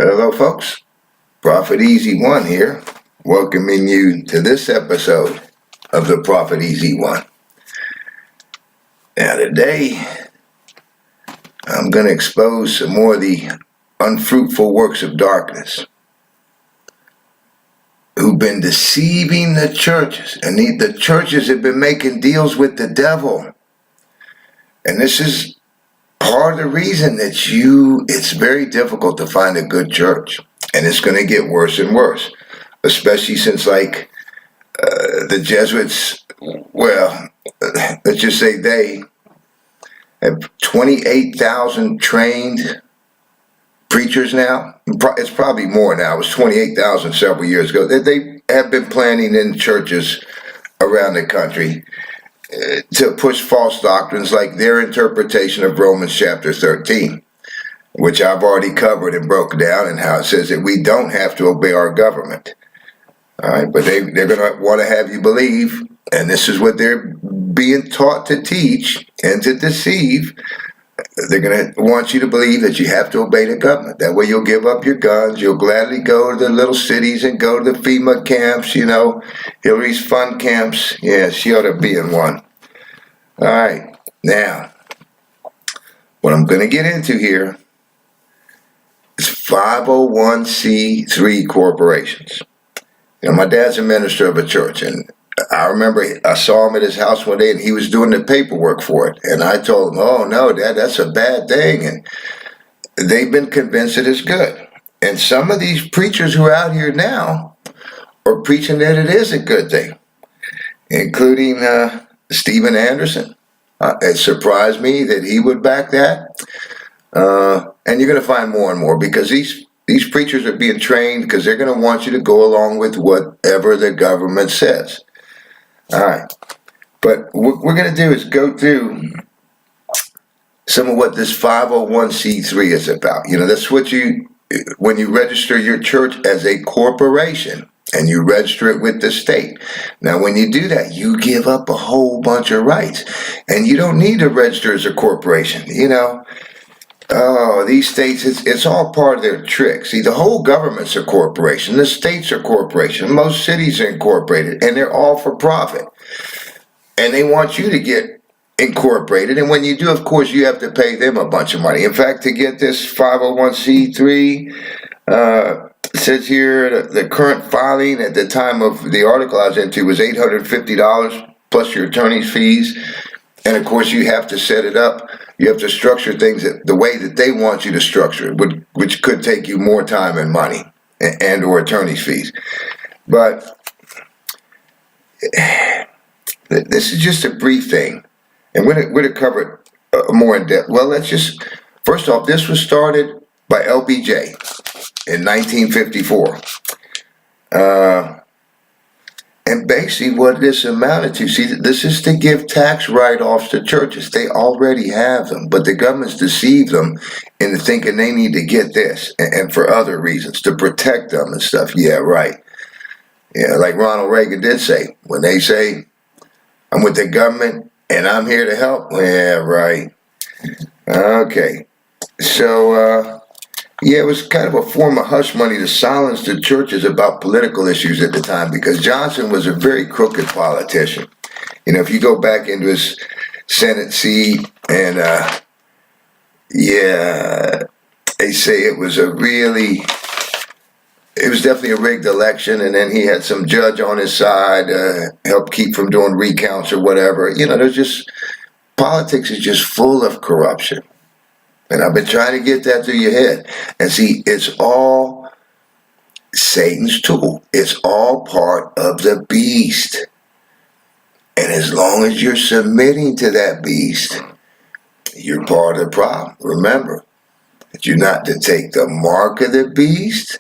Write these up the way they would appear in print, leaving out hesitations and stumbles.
Hello, folks. Prophet Easy One here, welcoming you to this episode of the Prophet Easy One. Now, today, I'm going to expose some more of the unfruitful works of darkness who've been deceiving the churches, and the churches have been making deals with the devil. And this is part of the reason that it's very difficult to find a good church. And it's going to get worse and worse, especially since, the Jesuits, well, let's just say they have 28,000 trained preachers now. It's probably more now. It was 28,000 several years ago. They have been planting in churches around the country to push false doctrines like their interpretation of Romans chapter 13. Which I've already covered and broke down, and how it says that we don't have to obey our government. All right, but they're going to want to have you believe, and this is what they're being taught to teach and to deceive. They're going to want you to believe that you have to obey the government. That way you'll give up your guns. You'll gladly go to the little cities and go to the FEMA camps, Hillary's fun camps. Yeah, she ought to be in one. All right, now, what I'm going to get into here is 501c3 corporations. My dad's a minister of a church, and I remember I saw him at his house one day, and he was doing the paperwork for it. And I told him, "Oh no, Dad, that's a bad thing." And they've been convinced it is good. And some of these preachers who are out here now are preaching that it is a good thing, including Stephen Anderson. It surprised me that he would back that. And you're going to find more and more, because these preachers are being trained because they're going to want you to go along with whatever the government says. All right. But what we're going to do is go through some of what this 501c3 is about. That's what when you register your church as a corporation and you register it with the state. Now, when you do that, you give up a whole bunch of rights, and you don't need to register as a corporation, Oh, these states, it's all part of their trick. See, the whole government's a corporation. The states are corporations. Most cities are incorporated, and they're all for profit. And they want you to get incorporated. And when you do, of course, you have to pay them a bunch of money. In fact, to get this 501c3, it says here the current filing at the time of the article I was into was $850 plus your attorney's fees. And of course, you have to set it up. You have to structure things the way that they want you to structure it, which could take you more time and money and or attorney's fees. But this is just a brief thing, and we're going to cover it more in depth. Well, first off, this was started by LBJ in 1954. And basically what this amounted to, see, this is to give tax write-offs to churches. They already have them, but the government's deceived them into thinking they need to get this, and for other reasons, to protect them and stuff. Yeah, right. Yeah, like Ronald Reagan did say, when they say, "I'm with the government and I'm here to help." Yeah, right. Okay. So, yeah, it was kind of a form of hush money to silence the churches about political issues at the time, because Johnson was a very crooked politician. If you go back into his Senate seat, and they say it was definitely a rigged election, and then he had some judge on his side, help keep from doing recounts or whatever. Politics is just full of corruption. And I've been trying to get that through your head. And see, it's all Satan's tool. It's all part of the beast. And as long as you're submitting to that beast, you're part of the problem. Remember that you're not to take the mark of the beast,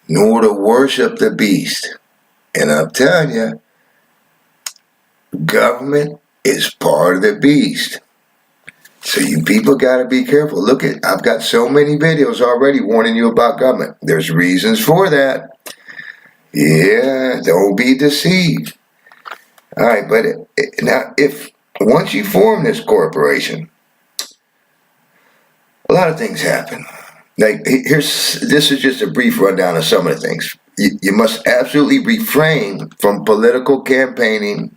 nor to worship the beast. And I'm telling you, government is part of the beast. So you people got to be careful. I've got so many videos already warning you about government. There's reasons for that. Yeah, don't be deceived. All right, but now once you form this corporation, a lot of things happen. Like, this is just a brief rundown of some of the things. You must absolutely refrain from political campaigning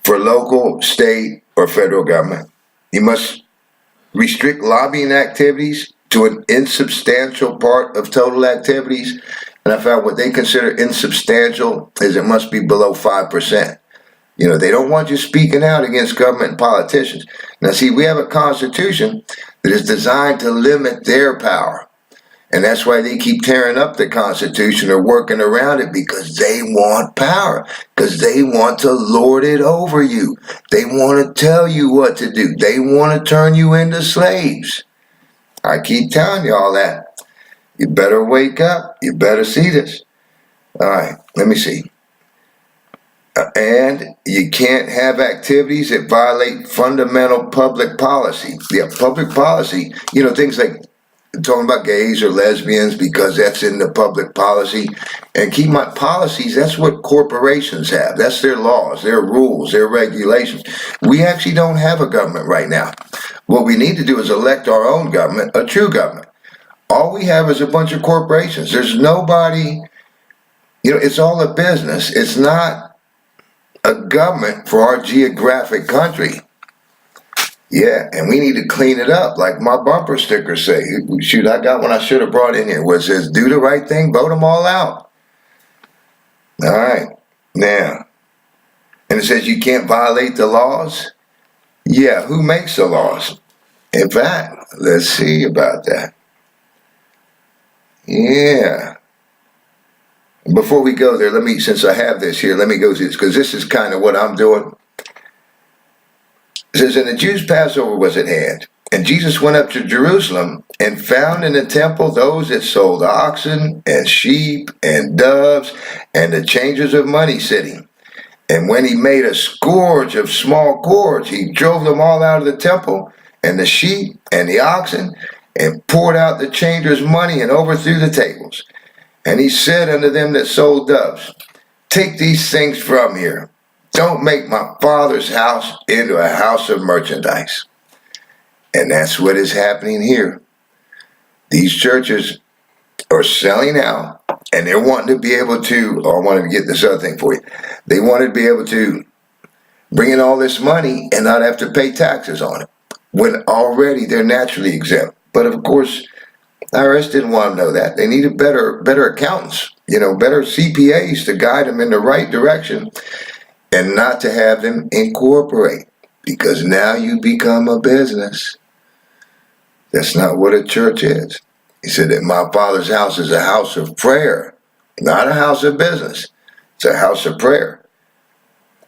for local, state, or federal government. You must restrict lobbying activities to an insubstantial part of total activities. And I found what they consider insubstantial is it must be below 5%. They don't want you speaking out against government and politicians. Now, see, we have a constitution that is designed to limit their power. And that's why they keep tearing up the Constitution or working around it, because they want power, because they want to lord it over you. They want to tell you what to do. They want to turn you into slaves. I keep telling you all that. You better wake up. You better see this. All right, let me see. And you can't have activities that violate fundamental public policy. Yeah, public policy, things like talking about gays or lesbians, because that's in the public policy. And keep my policies, that's what corporations have. That's their laws, their rules, their regulations. We actually don't have a government right now. What we need to do is elect our own government, a true government. All we have is a bunch of corporations. There's nobody, it's all a business. It's not a government for our geographic country. Yeah, and we need to clean it up, like my bumper stickers say. Shoot, I got one I should have brought in here where it says, do the right thing, vote them all out. All right, now, and it says you can't violate the laws. Yeah, who makes the laws? In fact, let's see about that. Yeah. Before we go there, since I have this here, let me go through this, because this is kind of what I'm doing. It says, and the Jews Passover was at hand, and Jesus went up to Jerusalem and found in the temple those that sold oxen and sheep and doves and the changers of money sitting. And when he made a scourge of small cords, he drove them all out of the temple, and the sheep and the oxen, and poured out the changers' money and overthrew the tables. And he said unto them that sold doves, take these things from here. Don't make my Father's house into a house of merchandise. And that's what is happening here. These churches are selling out, and they're wanting to be able to, I wanted to get this other thing for you. They want to be able to bring in all this money and not have to pay taxes on it, when already they're naturally exempt. But of course, IRS didn't want to know that. They needed better accountants, better CPAs to guide them in the right direction, and not to have them incorporate, because now you become a business. That's not what a church is. He said that my Father's house is a house of prayer, not a house of business. It's a house of prayer.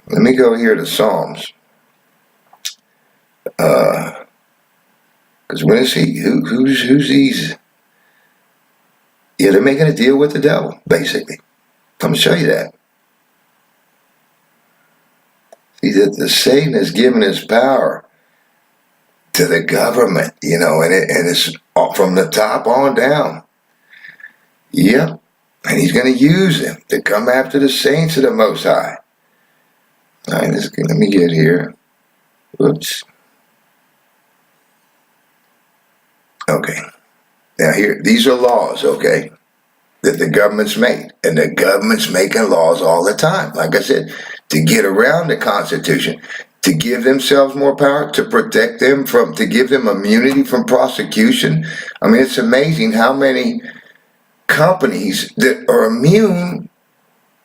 Let me go here to Psalms. Because when is he? Who's these? Yeah, they're making a deal with the devil, basically. I'm going to show you that. See, that the Satan has given his power to the government, and it's from the top on down. Yep. And he's going to use them to come after the saints of the Most High. All right, let me get here. Whoops. Okay. Now here, these are laws, okay, that the government's made. And the government's making laws all the time. Like I said, to get around the Constitution, to give themselves more power, to protect them to give them immunity from prosecution. I mean, it's amazing how many companies that are immune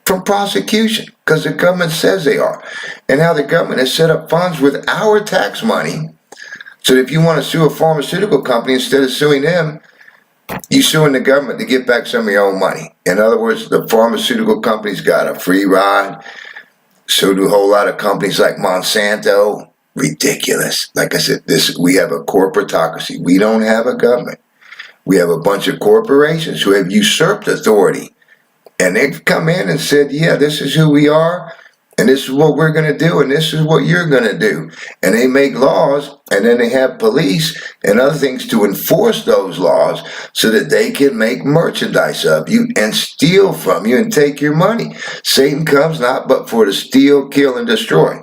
from prosecution because the government says they are. And how the government has set up funds with our tax money so that if you want to sue a pharmaceutical company, instead of suing them, you're suing the government to get back some of your own money. In other words, the pharmaceutical companies got a free ride. So do a whole lot of companies like Monsanto. Ridiculous. Like I said, we have a corporatocracy. We don't have a government. We have a bunch of corporations who have usurped authority. And they've come in and said, yeah, this is who we are, and this is what we're going to do, and this is what you're going to do. And they make laws, and then they have police and other things to enforce those laws so that they can make merchandise of you and steal from you and take your money. Satan comes not but for to steal, kill, and destroy.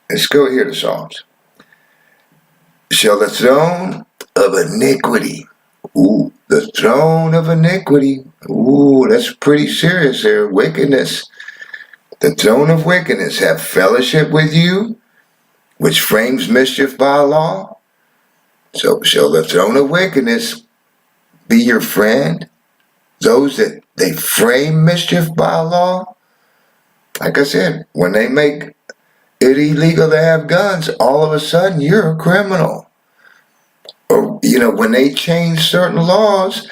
Let's go here to Psalms. Shall the throne of iniquity. Ooh, the throne of iniquity. Ooh, that's pretty serious there. Wickedness. The throne of wickedness have fellowship with you, which frames mischief by law. So shall the throne of wickedness be your friend? Those that they frame mischief by law? Like I said, when they make it illegal to have guns, all of a sudden you're a criminal. Or, when they change certain laws,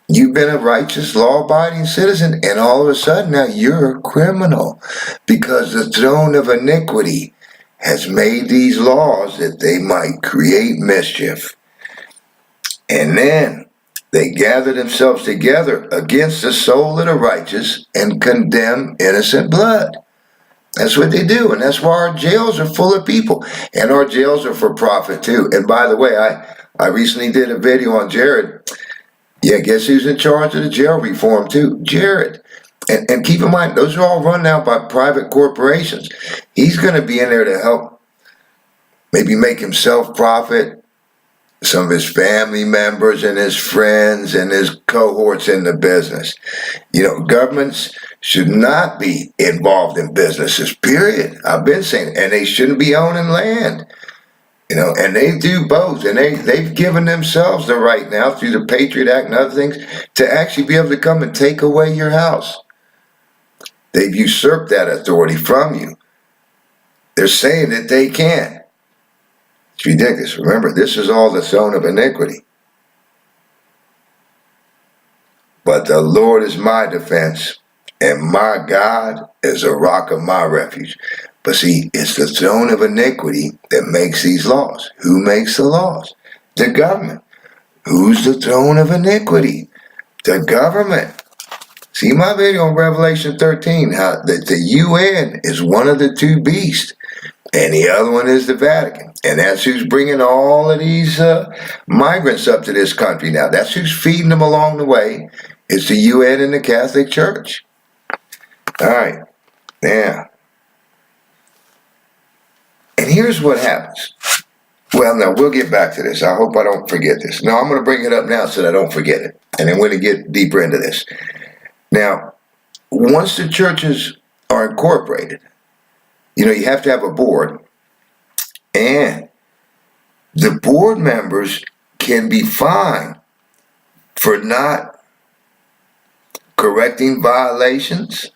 you've been a righteous, law-abiding citizen, and all of a sudden now you're a criminal because the throne of iniquity has made these laws that they might create mischief. And then they gather themselves together against the soul of the righteous and condemn innocent blood. That's what they do, and that's why our jails are full of people, and our jails are for profit too. And by the way, I recently did a video on Jared. Yeah, guess who's in charge of the jail reform too? Jared. And keep in mind, those are all run now by private corporations. He's going to be in there to help maybe make himself profit, some of his family members and his friends and his cohorts in the business. Governments should not be involved in businesses, period. I've been saying, and they shouldn't be owning land. And they do both, and they've given themselves the right now through the Patriot Act and other things to actually be able to come and take away your house. They've usurped that authority from you. They're saying that they can't. It's ridiculous. Remember, this is all the throne of iniquity. But the Lord is my defense, and my God is a rock of my refuge. But see, it's the throne of iniquity that makes these laws. Who makes the laws? The government. Who's the throne of iniquity? The government. See my video on Revelation 13, how that the UN is one of the two beasts, and the other one is the Vatican. And that's who's bringing all of these migrants up to this country now. That's who's feeding them along the way. It's the UN and the Catholic Church. All right. Now, and here's what happens. Well, now, we'll get back to this. I hope I don't forget this. No, I'm going to bring it up now so that I don't forget it. And then we're going to get deeper into this. Now, once the churches are incorporated, you have to have a board. And the board members can be fined for not correcting violations.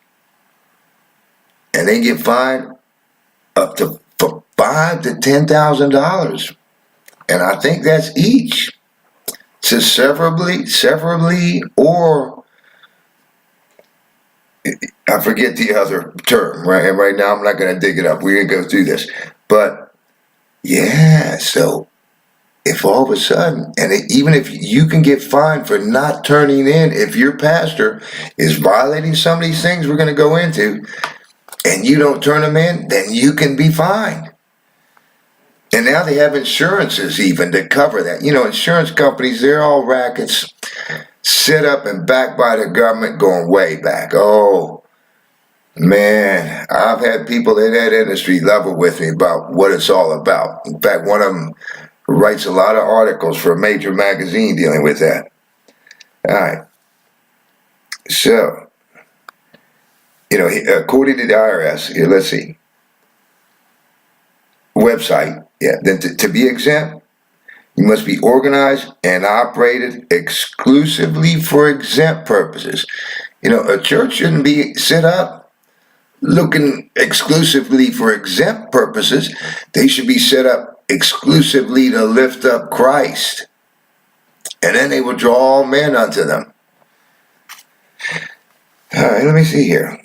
And they get fined up to $5,000 to $10,000, and I think that's each to severally, or I forget the other term. Right, and right now I'm not going to dig it up. We're going to go through this, but yeah. So if all of a sudden, even if you can get fined for not turning in, if your pastor is violating some of these things we're going to go into, and you don't turn them in, then you can be fined. And now they have insurances even to cover that. Insurance companies, they're all rackets set up and backed by the government going way back. Oh, man, I've had people in that industry level with me about what it's all about. In fact, one of them writes a lot of articles for a major magazine dealing with that. All right. So, according to the IRS, here, let's see. Website, yeah. Then to be exempt, you must be organized and operated exclusively for exempt purposes. A church shouldn't be set up looking exclusively for exempt purposes. They should be set up exclusively to lift up Christ. And then they will draw all men unto them. All right, let me see here.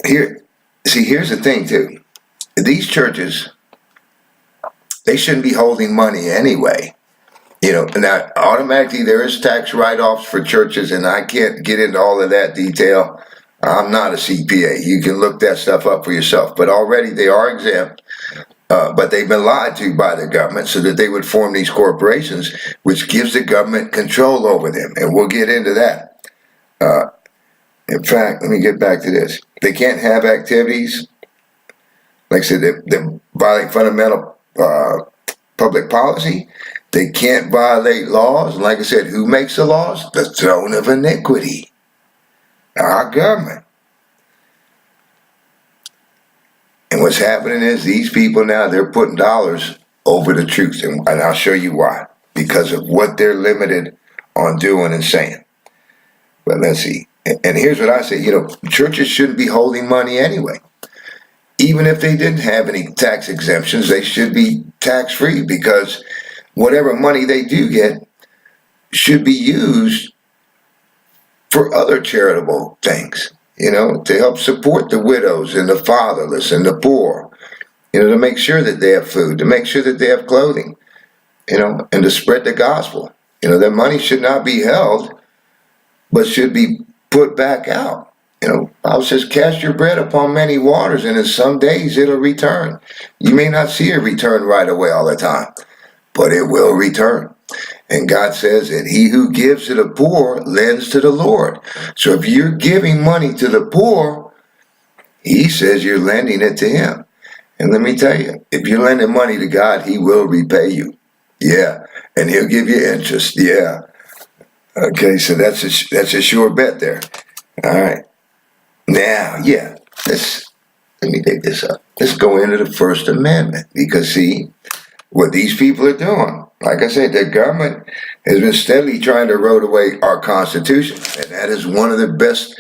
Here's the thing too. These churches, they shouldn't be holding money anyway. Now automatically there is tax write-offs for churches, and I can't get into all of that detail. I'm not a CPA. You can look that stuff up for yourself. But already they are exempt, but they've been lied to by the government so that they would form these corporations, which gives the government control over them. And we'll get into that. In fact, let me get back to this. They can't have activities, like I said, they violate fundamental public policy. They can't violate laws. And like I said, who makes the laws? The throne of iniquity. Our government. And what's happening is these people now, they're putting dollars over the truth. And I'll show you why. Because of what they're limited on doing and saying. But let's see. And here's what I say. Churches shouldn't be holding money anyway. Even if they didn't have any tax exemptions, they should be tax-free, because whatever money they do get should be used for other charitable things, to help support the widows and the fatherless and the poor, to make sure that they have food, to make sure that they have clothing, and to spread the gospel. Their money should not be held, but should be put back out. Bible says, cast your bread upon many waters, and in some days it'll return. You may not see it return right away all the time, but it will return. And God says that he who gives to the poor lends to the Lord. So if you're giving money to the poor, he says you're lending it to him. And let me tell you, if you're lending money to God, he will repay you. Yeah. And he'll give you interest. Yeah. Okay, so that's a sure bet there. All right. Now, yeah, let me take this up. Let's go into the First Amendment, because see, what these people are doing, like I said, the government has been steadily trying to erode away our Constitution, and that is one of the best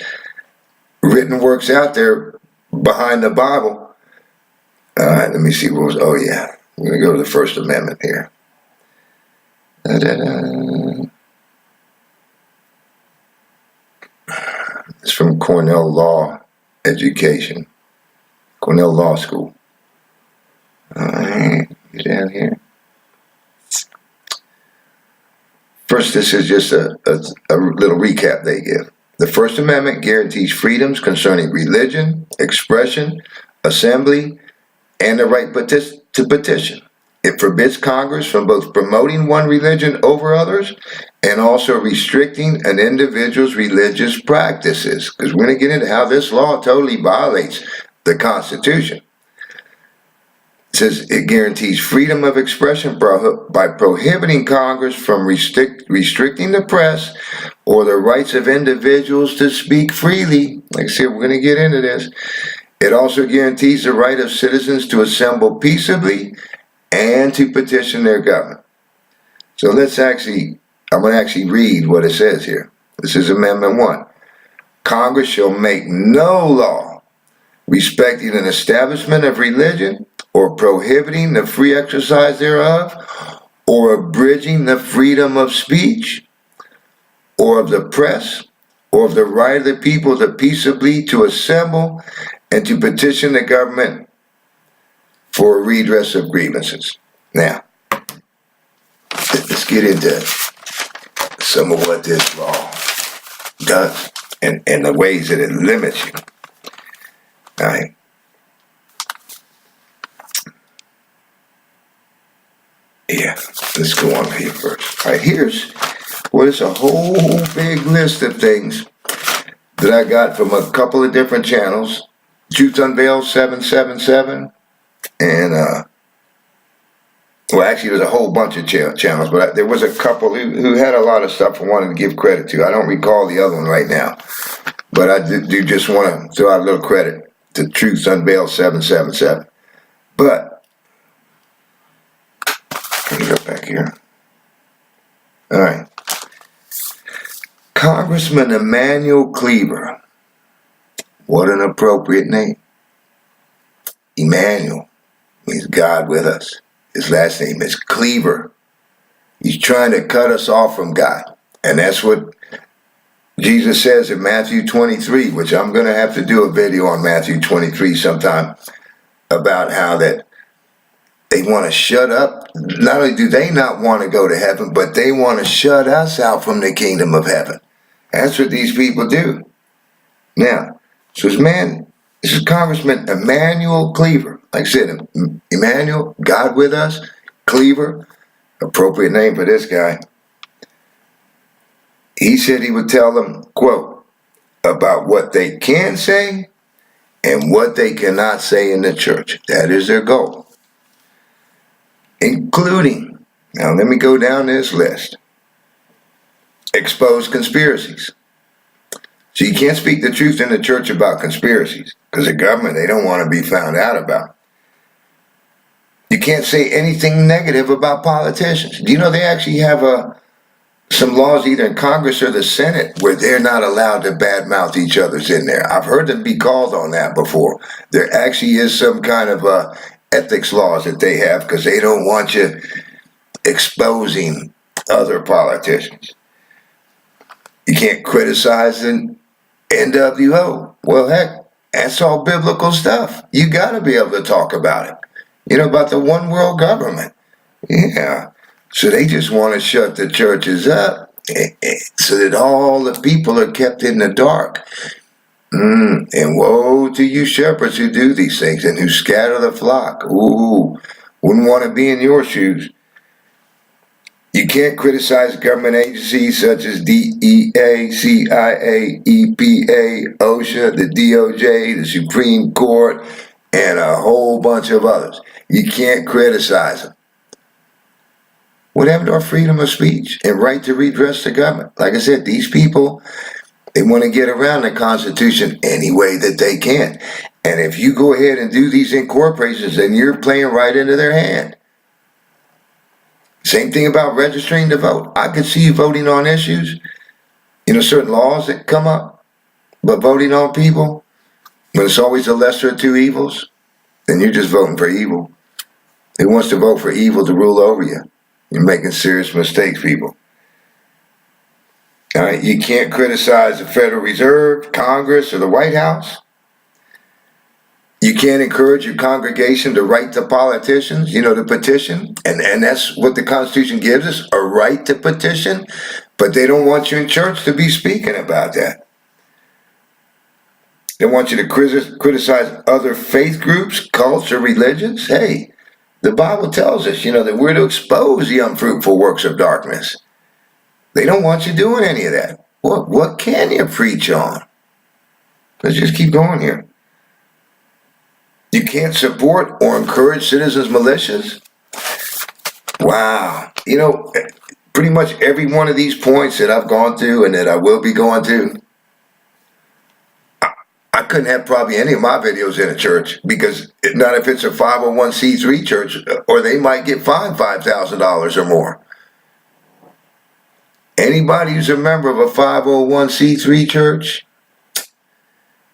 written works out there behind the Bible. All right, let me see what was, oh yeah, we're going to go to the First Amendment here. It's from Cornell Law Education, Cornell Law School. All right, get down here. First, this is just a little recap they give. The First Amendment guarantees freedoms concerning religion, expression, assembly, and the right to petition. It forbids Congress from both promoting one religion over others and also restricting an individual's religious practices. Because we're going to get into how this law totally violates the Constitution. It says it guarantees freedom of expression by prohibiting Congress from restricting the press or the rights of individuals to speak freely. Like I said, we're going to get into this. It also guarantees the right of citizens to assemble peaceably and to petition their government. So I'm going to actually read what it says here. This is Amendment 1. Congress shall make no law respecting an establishment of religion or prohibiting the free exercise thereof or abridging the freedom of speech or of the press or of the right of the people to peaceably to assemble and to petition the government for redress of grievances. Now, let's get into some of what this law does and the ways that it limits you. All right. Yeah, let's go on here first. All right, here's a whole big list of things that I got from a couple of different channels. Truth Unveiled 777 and well, actually, there's a whole bunch of channels, but there was a couple who had a lot of stuff I wanted to give credit to. I don't recall the other one right now, but I do just want to throw out a little credit to Truth Unveiled 777. But let me go back here. All right. Congressman Emanuel Cleaver. What an appropriate name. Emmanuel means God with us. His last name is Cleaver. He's trying to cut us off from God. And that's what Jesus says in Matthew 23, which I'm going to have to do a video on Matthew 23 sometime about how that they want to shut up. Not only do they not want to go to heaven, but they want to shut us out from the kingdom of heaven. That's what these people do. Now, so this is Congressman Emanuel Cleaver. Like I said, Emmanuel, God with us, Cleaver, appropriate name for this guy. He said he would tell them, quote, about what they can say and what they cannot say in the church. That is their goal. including, now let me go down this list, expose conspiracies. So you can't speak the truth in the church about conspiracies because the government, they don't want to be found out about. You can't say anything negative about politicians. Do you know they actually have some laws either in Congress or the Senate where they're not allowed to badmouth each other's in there? I've heard them be called on that before. There actually is some kind of ethics laws that they have because they don't want you exposing other politicians. You can't criticize the NWO. Well, heck, that's all biblical stuff. You got to be able to talk about it. You know, about the one world government. Yeah. So they just want to shut the churches up so that all the people are kept in the dark. And woe to you shepherds who do these things and who scatter the flock. Ooh, wouldn't want to be in your shoes. You can't criticize government agencies such as DEA, CIA, EPA, OSHA, the DOJ, the Supreme Court, and a whole bunch of others. You can't criticize them. What happened to our freedom of speech and right to redress the government? Like I said, these people, they want to get around the Constitution any way that they can. And if you go ahead and do these incorporations, then you're playing right into their hand. Same thing about registering to vote. I could see you voting on issues, certain laws that come up, but voting on people, when it's always the lesser of two evils, then you're just voting for evil. Who wants to vote for evil to rule over you? You're making serious mistakes, people. All right, you can't criticize the Federal Reserve, Congress, or the White House. You can't encourage your congregation to write to politicians, to petition. And that's what the Constitution gives us, a right to petition. But they don't want you in church to be speaking about that. They want you to criticize other faith groups, cults, or religions. Hey, the Bible tells us, that we're to expose the unfruitful works of darkness. They don't want you doing any of that. What can you preach on? Let's just keep going here. You can't support or encourage citizens' militias? Wow. Pretty much every one of these points that I've gone through and that I will be going to, I couldn't have probably any of my videos in a church because not if it's a 501c3 church, or they might get fined $5,000 or more. Anybody who's a member of a 501c3 church,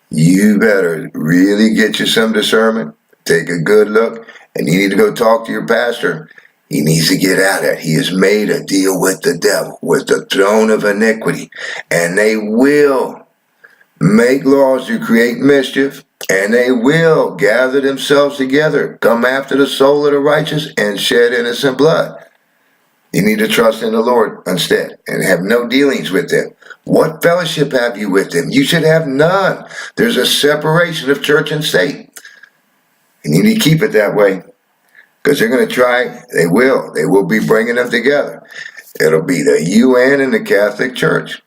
you better really get you some discernment, take a good look, and you need to go talk to your pastor. He needs to get out of it. He has made a deal with the devil, with the throne of iniquity, and they will make laws to create mischief, and they will gather themselves together, come after the soul of the righteous, and shed innocent blood. You need to trust in the Lord instead and have no dealings with them. What fellowship have you with them? You should have none. There's a separation of church and state. And you need to keep it that way because they're going to try. They will be bringing them together. It'll be the UN and the Catholic Church.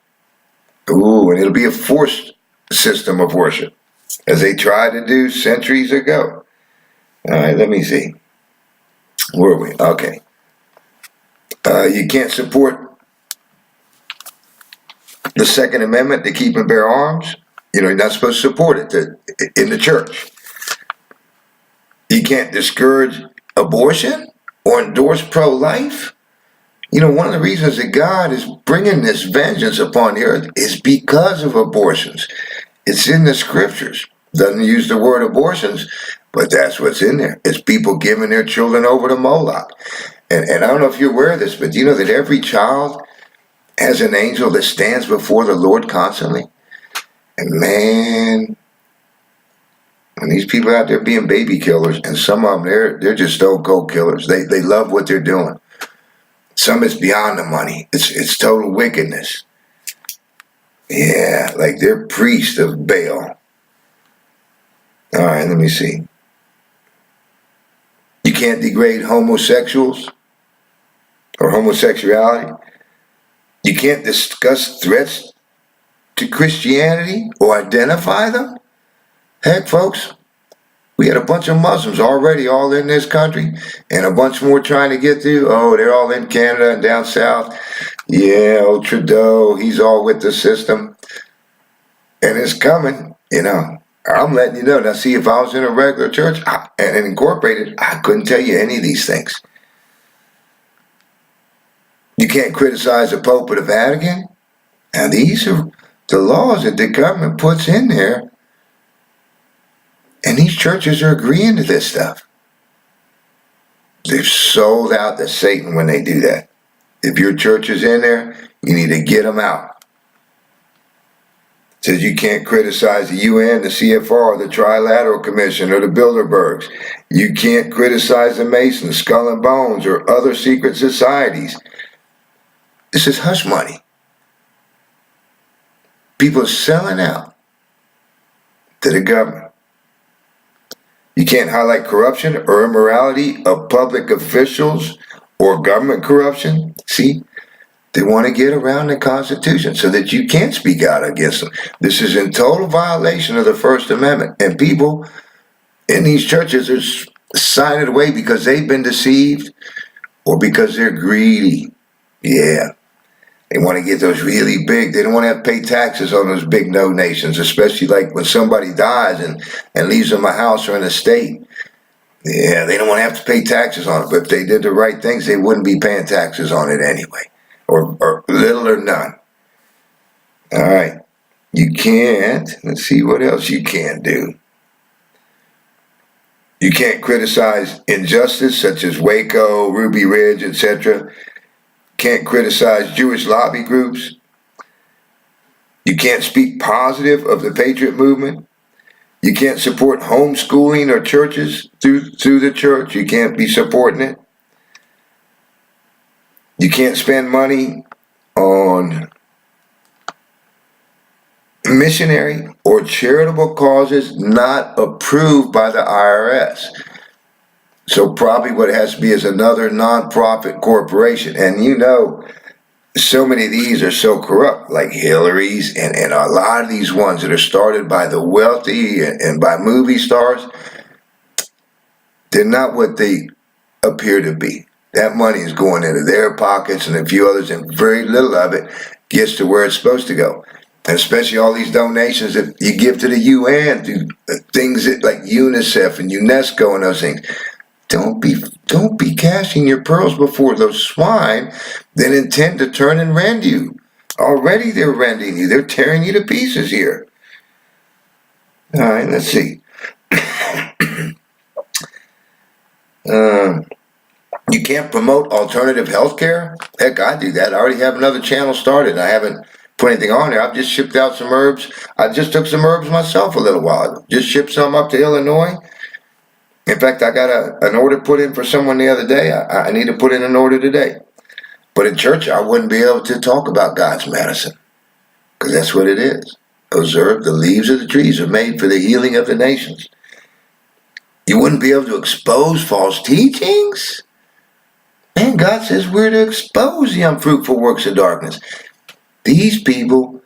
Ooh, and it'll be a forced system of worship as they tried to do centuries ago. All right, let me see. Where are we? Okay. You can't support the Second Amendment to keep and bear arms. You're not supposed to support it in the church. You can't discourage abortion or endorse pro-life. One of the reasons that God is bringing this vengeance upon the earth is because of abortions. It's in the scriptures. Doesn't use the word abortions, but that's what's in there. It's people giving their children over to Moloch. And I don't know if you're aware of this, but do you know that every child has an angel that stands before the Lord constantly? And man, when these people out there being baby killers, and some of them, they're just stone-cold killers. They love what they're doing. Some is beyond the money. It's total wickedness. Yeah, like they're priests of Baal. All right, let me see. You can't degrade homosexuals or homosexuality. You can't discuss threats to Christianity or identify them. Heck, folks, We had a bunch of Muslims already all in this country, and a bunch more trying to get through. Oh, they're all in Canada and down south. Yeah, old Trudeau, he's all with the system. And it's coming, I'm letting you know. Now, see, if I was in a regular church and incorporated, I couldn't tell you any of these things. You can't criticize the Pope or the Vatican. Now, these are the laws that the government puts in there. And these churches are agreeing to this stuff. They've sold out to Satan when they do that. If your church is in there, you need to get them out. It says you can't criticize the UN, the CFR, the Trilateral Commission, or the Bilderbergs. You can't criticize the Masons, Skull and Bones, or other secret societies. This is hush money. People are selling out to the government. You can't highlight corruption or immorality of public officials or government corruption. See, they want to get around the Constitution so that you can't speak out against them. This is in total violation of the First Amendment. And people in these churches are signing it away because they've been deceived or because they're greedy. Yeah. They want to get those really big. They don't want to have to pay taxes on those big donations, especially like when somebody dies and leaves them a house or an estate. Yeah, they don't want to have to pay taxes on it. But if they did the right things, they wouldn't be paying taxes on it anyway, or little or none. All right. You can't. Let's see what else you can't do. You can't criticize injustice such as Waco, Ruby Ridge, etc. Can't criticize Jewish lobby groups. You can't speak positive of the Patriot movement. You can't support homeschooling or churches through the church. You can't be supporting it. You can't spend money on missionary or charitable causes not approved by the IRS. So probably what it has to be is another nonprofit corporation. And so many of these are so corrupt, like Hillary's and a lot of these ones that are started by the wealthy and by movie stars. They're not what they appear to be. That money is going into their pockets and a few others, and very little of it gets to where it's supposed to go. And especially all these donations that you give to the UN through things like UNICEF and UNESCO and those things. Don't be cashing your pearls before those swine that intend to turn and rend you. Already they're rending you. They're tearing you to pieces here. All right, let's see. You can't promote alternative health care? Heck, I do that. I already have another channel started. I haven't put anything on there. I've just shipped out some herbs. I just took some herbs myself a little while ago. Just shipped some up to Illinois. In fact, I got an order put in for someone the other day. I need to put in an order today. But in church, I wouldn't be able to talk about God's medicine, because that's what it is. Observe, the leaves of the trees are made for the healing of the nations. You wouldn't be able to expose false teachings? Man, God says we're to expose the unfruitful works of darkness. These people,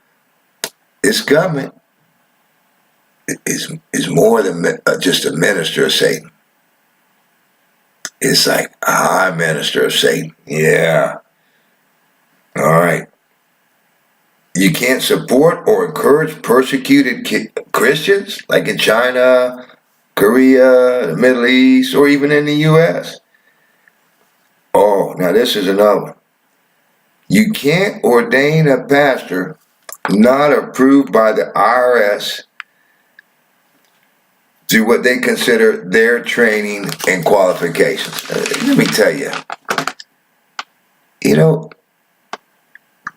this government, is more than just a minister of Satan. It's like, I'm minister of Satan. Yeah. All right. You can't support or encourage persecuted Christians, like in China, Korea, the Middle East, or even in the U.S. Oh, now this is another one. You can't ordain a pastor not approved by the IRS through what they consider their training and qualifications. Let me tell you,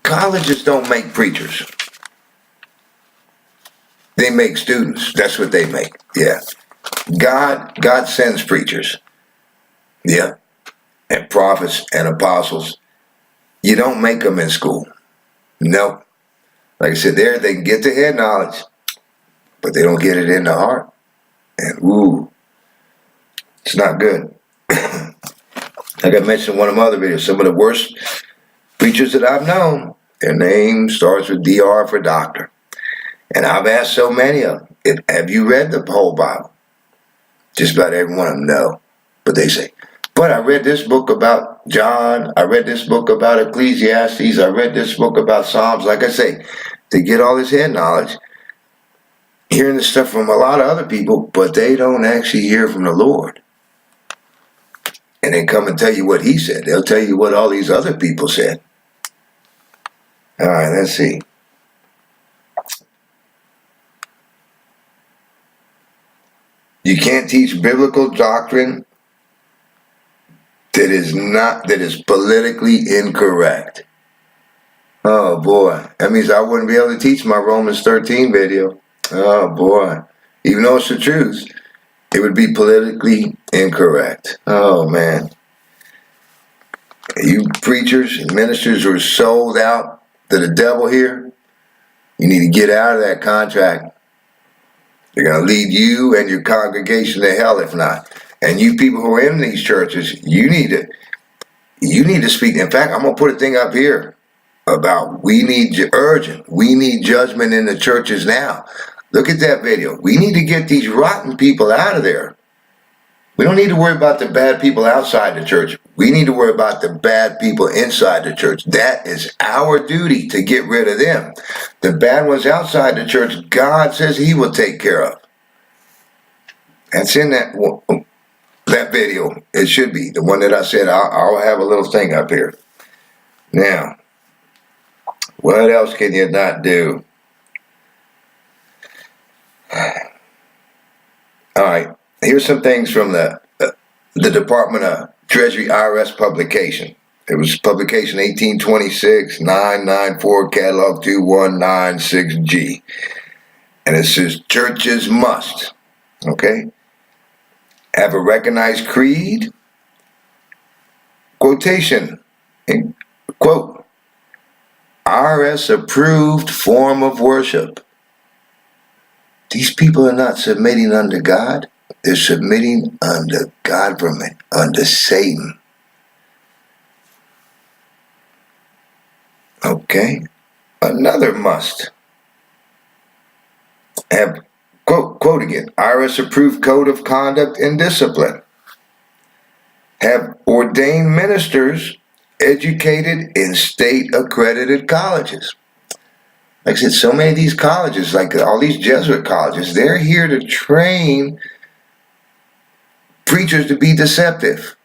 colleges don't make preachers. They make students. That's what they make. Yeah. God sends preachers. Yeah. And prophets and apostles. You don't make them in school. No. Like I said, they can get the head knowledge, but they don't get it in the heart. And it's not good. Like I mentioned in one of my other videos, some of the worst preachers that I've known, their name starts with DR for doctor. And I've asked so many of them, have you read the whole Bible? Just about every one of them know. But they say, but I read this book about John. I read this book about Ecclesiastes. I read this book about Psalms. Like I say, they get all this head knowledge, hearing this stuff from a lot of other people, but they don't actually hear from the Lord. And they come and tell you what he said. They'll tell you what all these other people said. All right, let's see. You can't teach biblical doctrine that is politically incorrect. Oh boy, that means I wouldn't be able to teach my Romans 13 video. Oh boy, even though it's the truth, it would be politically incorrect. Oh man, you preachers and ministers who are sold out to the devil here, you need to get out of that contract. They're going to lead you and your congregation to hell if not. And you people who are in these churches, you need to speak. In fact, I'm going to put a thing up here about we need judgment in the churches now. Look at that video. We need to get these rotten people out of there. We don't need to worry about the bad people outside the church. We need to worry about the bad people inside the church. That is our duty, to get rid of them. The bad ones outside the church, God says he will take care of. That's in that video. It should be the one that I said. I'll have a little thing up here. Now, what else can you not do? All right. Here's some things from the Department of Treasury IRS publication. It was publication 1826, 994, catalog 2196G. And it says churches must, okay, have a recognized creed, quotation, quote, IRS approved form of worship. These people are not submitting unto God. They're submitting under government, under Satan. Okay. Another must have, quote again, IRS approved code of conduct and discipline. Have ordained ministers educated in state accredited colleges. Like I said, so many of these colleges, like all these Jesuit colleges, they're here to train preachers to be deceptive,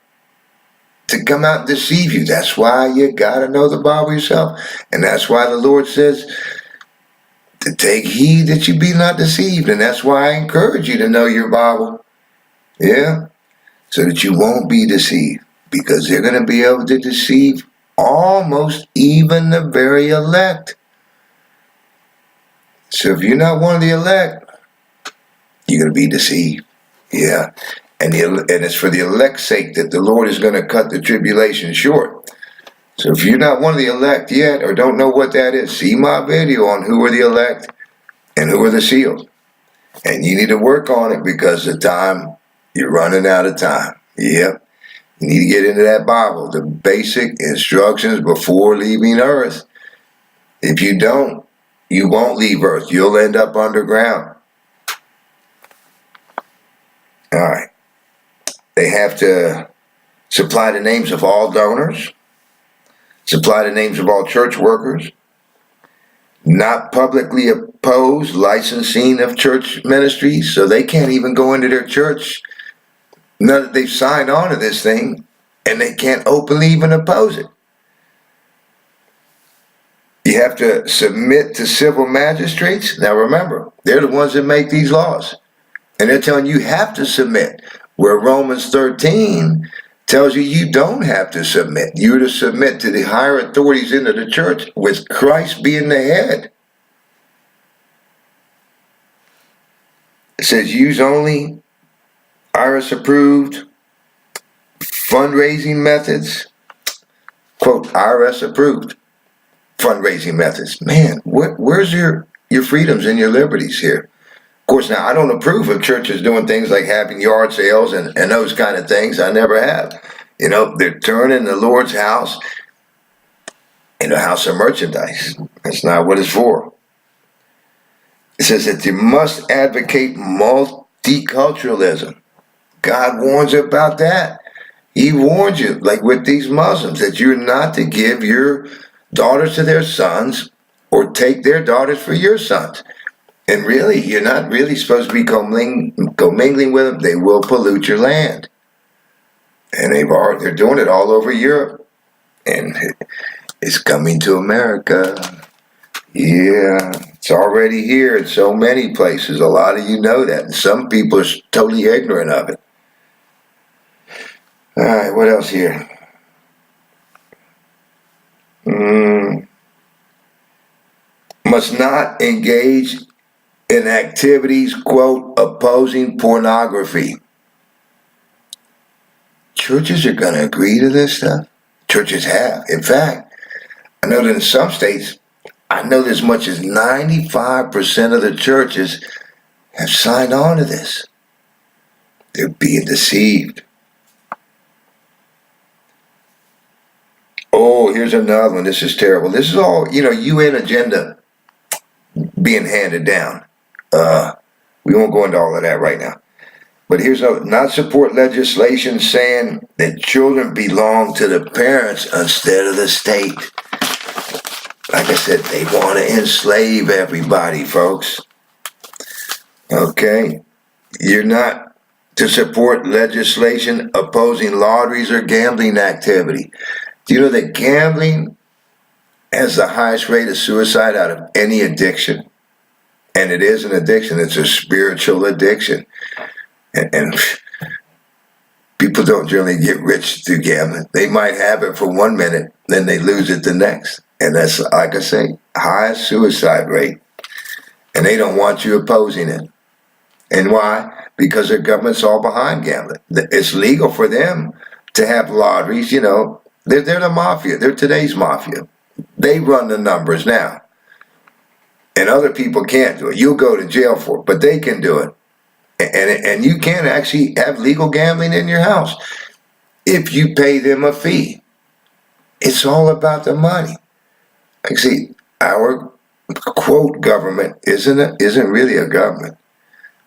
to come out and deceive you. That's why you got to know the Bible yourself. And that's why the Lord says to take heed that you be not deceived. And that's why I encourage you to know your Bible. Yeah? So that you won't be deceived. Because they're going to be able to deceive almost even the very elect. So if you're not one of the elect, you're going to be deceived. Yeah. And it's for the elect's sake that the Lord is going to cut the tribulation short. So if you're not one of the elect yet or don't know what that is, see my video on who are the elect and who are the sealed. And you need to work on it because you're running out of time. Yep. You need to get into that Bible, the basic instructions before leaving earth. If you don't, you won't leave earth. You'll end up underground. All right. They have to supply the names of all donors, supply the names of all church workers, not publicly oppose licensing of church ministries, so they can't even go into their church. Now that they've signed on to this thing, and they can't openly even oppose it. You have to submit to civil magistrates. Now remember, they're the ones that make these laws. And they're telling you have to submit. Where Romans 13 tells you don't have to submit. You're to submit to the higher authorities into the church with Christ being the head. It says use only IRS approved fundraising methods. Quote, IRS approved fundraising methods. Man, where's your freedoms and your liberties here? Of course, now I don't approve of churches doing things like having yard sales and those kind of things. I never have. You know, they're turning the Lord's house into a house of merchandise. That's not what it's for. It says that you must advocate multiculturalism. God warns about that. He warns you, like with these Muslims, that you're not to give your daughters to their sons or take their daughters for your sons. And really, you're not really supposed to be commingling with them. They will pollute your land. And they're doing it all over Europe. And it's coming to America. Yeah, it's already here in so many places. A lot of you know that. And some people are totally ignorant of it. All right, what else here? Must not engage in activities, quote, opposing pornography. Churches are going to agree to this stuff? Churches have. In fact, I know that in some states, I know that as much as 95% of the churches have signed on to this. They're being deceived. Oh, here's another one. This is terrible. This is all, UN agenda being handed down. We won't go into all of that right now. But here's not support legislation saying that children belong to the parents instead of the state. Like I said, they want to enslave everybody, folks. Okay? You're not to support legislation opposing lotteries or gambling activity. Do you know that gambling has the highest rate of suicide out of any addiction? And it is an addiction. It's a spiritual addiction. And people don't generally get rich through gambling. They might have it for 1 minute, then they lose it the next. And that's, like I say, highest suicide rate. And they don't want you opposing it. And why? Because their government's all behind gambling. It's legal for them to have lotteries, They're the mafia. They're today's mafia. They run the numbers now. And other people can't do it. You'll go to jail for it, but they can do it. And you can actually have legal gambling in your house if you pay them a fee. It's all about the money. Like, see, our quote government isn't really a government.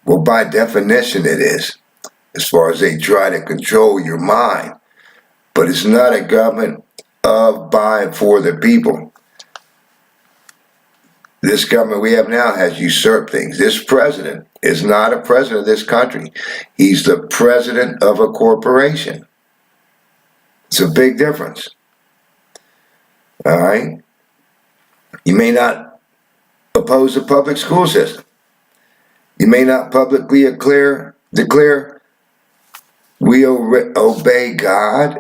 Well, by definition it is, as far as they try to control your mind. But it's not a government of, by, and for the people. This government we have now has usurped things. This president is not a president of this country. He's the president of a corporation. It's a big difference. All right? You may not oppose the public school system. You may not publicly declare we obey God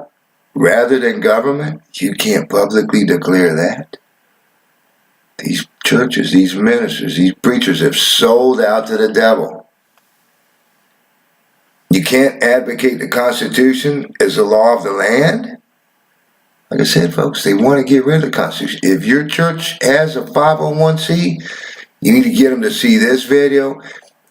rather than government. You can't publicly declare that. These churches, these ministers, these preachers have sold out to the devil. You can't advocate the Constitution as the law of the land. Like I said, folks, they want to get rid of the Constitution. If your church has a 501c, you need to get them to see this video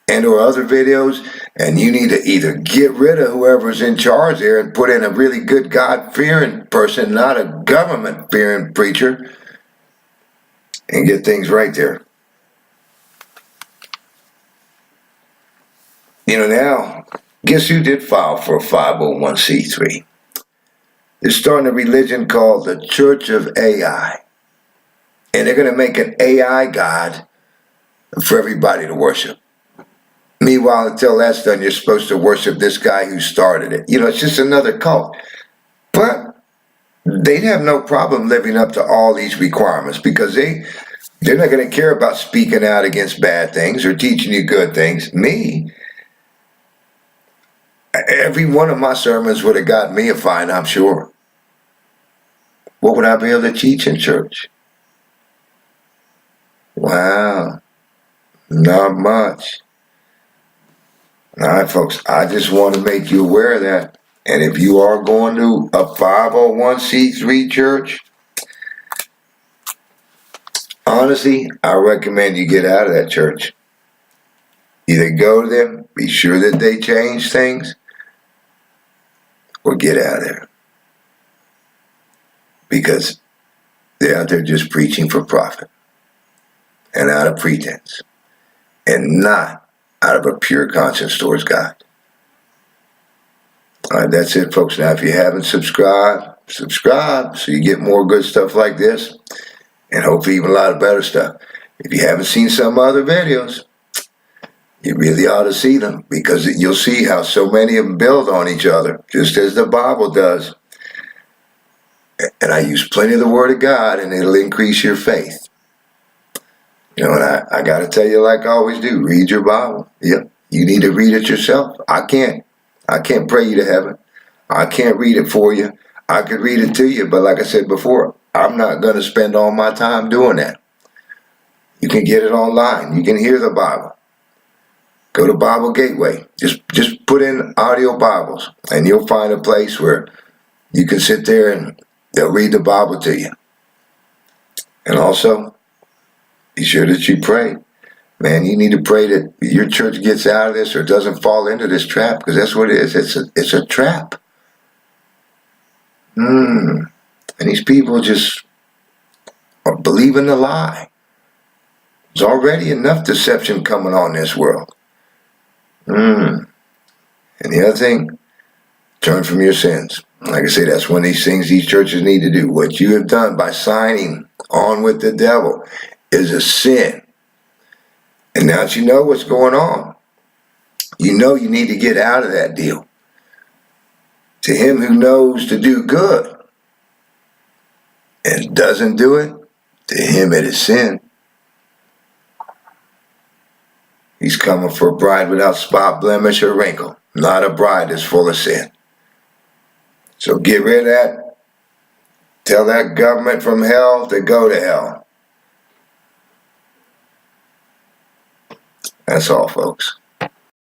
and or other videos, and you need to either get rid of whoever's in charge there and put in a really good God-fearing person, not a government-fearing preacher, and get things right there. Now, guess who did file for a 501c3? They're starting a religion called the Church of AI. And they're going to make an AI God for everybody to worship. Meanwhile, until that's done, you're supposed to worship this guy who started it. It's just another cult. But they'd have no problem living up to all these requirements because they're not going to care about speaking out against bad things or teaching you good things. Every one of my sermons would have got me a fine, I'm sure. What would I be able to teach in church? Wow, not much. All right, folks, I just want to make you aware of that. And if you are going to a 501c3 church, honestly, I recommend you get out of that church. Either go to them, be sure that they change things, or get out of there. Because they're out there just preaching for profit and out of pretense and not out of a pure conscience towards God. All right, that's it, folks. Now, if you haven't subscribed, subscribe so you get more good stuff like this, and hopefully even a lot of better stuff. If you haven't seen some other videos, you really ought to see them, because you'll see how so many of them build on each other, just as the Bible does. And I use plenty of the Word of God, and it'll increase your faith. You know, and I got to tell you, like I always do, read your Bible. Yep, you need to read it yourself. I can't pray you to heaven. I can't read it for you. I could read it to you, but like I said before, I'm not going to spend all my time doing that. You can get it online. You can hear the Bible. Go to Bible Gateway. Just put in audio Bibles, and you'll find a place where you can sit there and they'll read the Bible to you. And also, be sure that you pray. Man, you need to pray that your church gets out of this or doesn't fall into this trap, because that's what it is. It's a trap. And these people just are believing the lie. There's already enough deception coming on this world. And the other thing, turn from your sins. Like I say, that's one of these things these churches need to do. What you have done by signing on with the devil is a sin. And now that you know what's going on, you know you need to get out of that deal. To him who knows to do good and doesn't do it, to him it is sin. He's coming for a bride without spot, blemish, or wrinkle, not a bride that's full of sin. So get rid of that. Tell that government from hell to go to hell. That's all, folks.